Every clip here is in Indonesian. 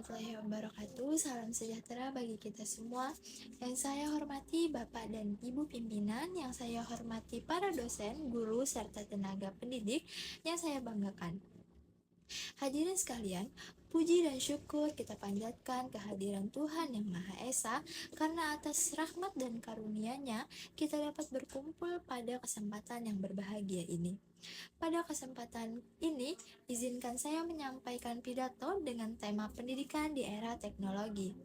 warahmatullahi wabarakatuh. Salam sejahtera bagi kita semua. Yang saya hormati Bapak dan Ibu pimpinan, yang saya hormati para dosen, guru, serta tenaga pendidik yang saya banggakan. Hadirin sekalian, puji dan syukur kita panjatkan kehadiran Tuhan Yang Maha Esa, karena atas rahmat dan karunia-Nya kita dapat berkumpul pada kesempatan yang berbahagia ini. Pada kesempatan ini, izinkan saya menyampaikan pidato dengan tema pendidikan di era teknologi.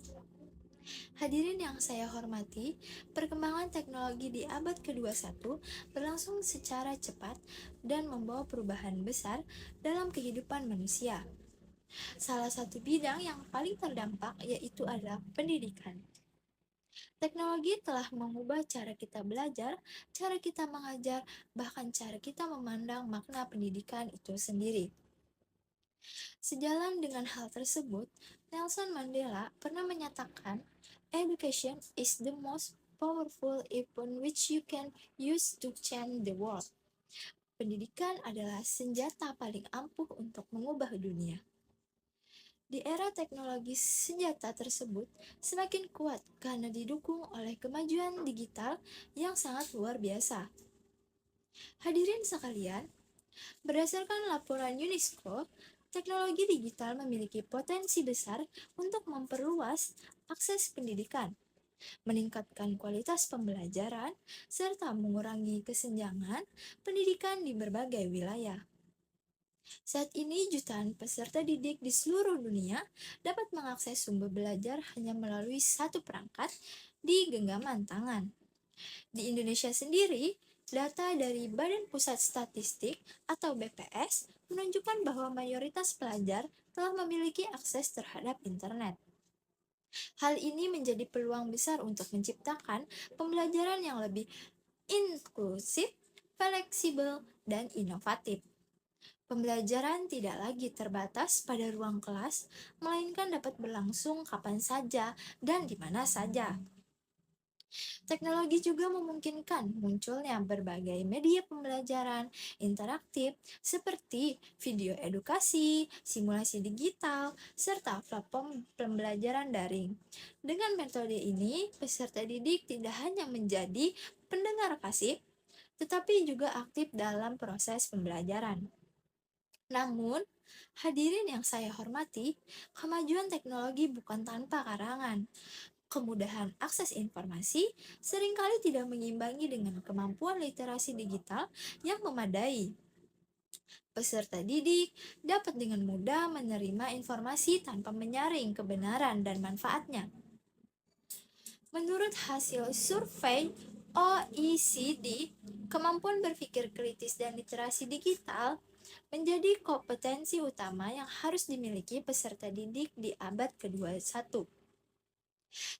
Hadirin yang saya hormati, perkembangan teknologi di abad ke-21 berlangsung secara cepat dan membawa perubahan besar dalam kehidupan manusia. Salah satu bidang yang paling terdampak yaitu adalah pendidikan. Teknologi telah mengubah cara kita belajar, cara kita mengajar, bahkan cara kita memandang makna pendidikan itu sendiri. Sejalan dengan hal tersebut, Nelson Mandela pernah menyatakan, "Education is the most powerful weapon which you can use to change the world." Pendidikan adalah senjata paling ampuh untuk mengubah dunia. Di era teknologi, senjata tersebut semakin kuat karena didukung oleh kemajuan digital yang sangat luar biasa. Hadirin sekalian, berdasarkan laporan UNESCO, teknologi digital memiliki potensi besar untuk memperluas akses pendidikan, meningkatkan kualitas pembelajaran, serta mengurangi kesenjangan pendidikan di berbagai wilayah. Saat ini, jutaan peserta didik di seluruh dunia dapat mengakses sumber belajar hanya melalui satu perangkat di genggaman tangan. Di Indonesia sendiri, data dari Badan Pusat Statistik atau BPS menunjukkan bahwa mayoritas pelajar telah memiliki akses terhadap internet. Hal ini menjadi peluang besar untuk menciptakan pembelajaran yang lebih inklusif, fleksibel, dan inovatif. Pembelajaran tidak lagi terbatas pada ruang kelas, melainkan dapat berlangsung kapan saja dan di mana saja. Teknologi juga memungkinkan munculnya berbagai media pembelajaran interaktif seperti video edukasi, simulasi digital, serta platform pembelajaran daring. Dengan metode ini, peserta didik tidak hanya menjadi pendengar pasif, tetapi juga aktif dalam proses pembelajaran. Namun, hadirin yang saya hormati, kemajuan teknologi bukan tanpa karangan. Kemudahan akses informasi seringkali tidak mengimbangi dengan kemampuan literasi digital yang memadai. Peserta didik dapat dengan mudah menerima informasi tanpa menyaring kebenaran dan manfaatnya. Menurut hasil survei OECD, kemampuan berpikir kritis dan literasi digital menjadi kompetensi utama yang harus dimiliki peserta didik di abad ke-21.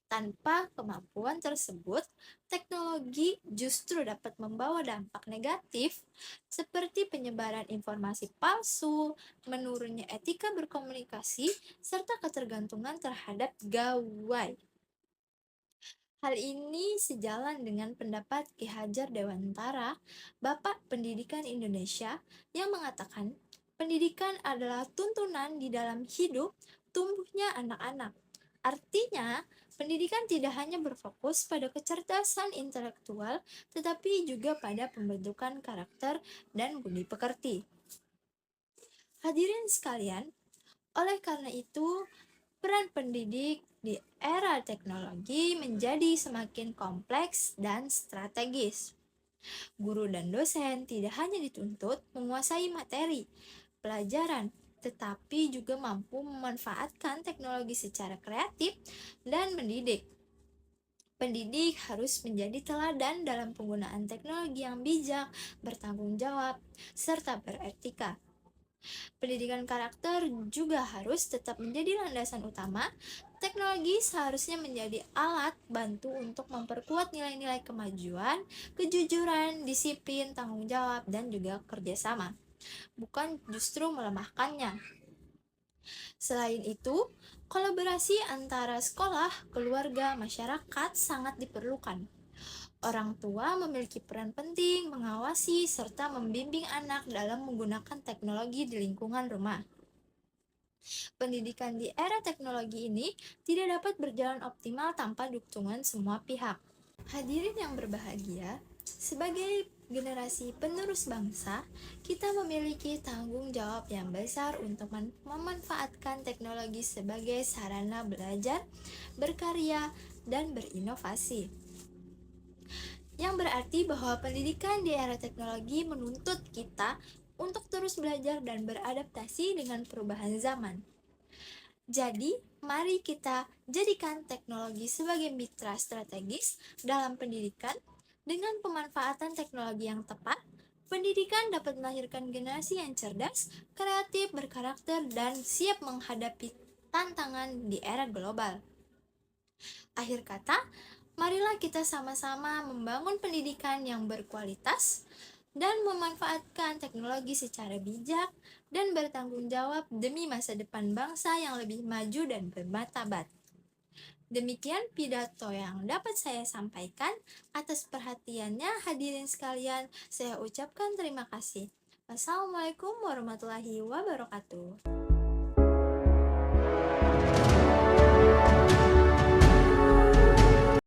Tanpa kemampuan tersebut, teknologi justru dapat membawa dampak negatif seperti penyebaran informasi palsu, menurunnya etika berkomunikasi, serta ketergantungan terhadap gawai. Hal ini sejalan dengan pendapat Ki Hajar Dewantara, Bapak Pendidikan Indonesia, yang mengatakan, pendidikan adalah tuntunan di dalam hidup tumbuhnya anak-anak. Artinya, pendidikan tidak hanya berfokus pada kecerdasan intelektual, tetapi juga pada pembentukan karakter dan budi pekerti. Hadirin sekalian, oleh karena itu, peran pendidik di era teknologi menjadi semakin kompleks dan strategis. Guru dan dosen tidak hanya dituntut menguasai materi pelajaran, tetapi juga mampu memanfaatkan teknologi secara kreatif dan mendidik. Pendidik harus menjadi teladan dalam penggunaan teknologi yang bijak, bertanggung jawab, serta beretika. Pendidikan karakter juga harus tetap menjadi landasan utama. Teknologi seharusnya menjadi alat bantu untuk memperkuat nilai-nilai kemajuan, kejujuran, disiplin, tanggung jawab, dan juga kerjasama, bukan justru melemahkannya. Selain itu, kolaborasi antara sekolah, keluarga, masyarakat sangat diperlukan. Orang tua memiliki peran penting mengawasi serta membimbing anak dalam menggunakan teknologi di lingkungan rumah. Pendidikan di era teknologi ini tidak dapat berjalan optimal tanpa dukungan semua pihak. Hadirin yang berbahagia, sebagai generasi penerus bangsa, kita memiliki tanggung jawab yang besar untuk memanfaatkan teknologi sebagai sarana belajar, berkarya, dan berinovasi. Yang berarti bahwa pendidikan di era teknologi menuntut kita untuk terus belajar dan beradaptasi dengan perubahan zaman. Jadi, mari kita jadikan teknologi sebagai mitra strategis dalam pendidikan. Dengan pemanfaatan teknologi yang tepat, pendidikan dapat melahirkan generasi yang cerdas, kreatif, berkarakter, dan siap menghadapi tantangan di era global. Akhir kata, marilah kita sama-sama membangun pendidikan yang berkualitas dan memanfaatkan teknologi secara bijak dan bertanggung jawab demi masa depan bangsa yang lebih maju dan bermartabat. Demikian pidato yang dapat saya sampaikan. Atas perhatiannya hadirin sekalian, saya ucapkan terima kasih. Wassalamualaikum warahmatullahi wabarakatuh.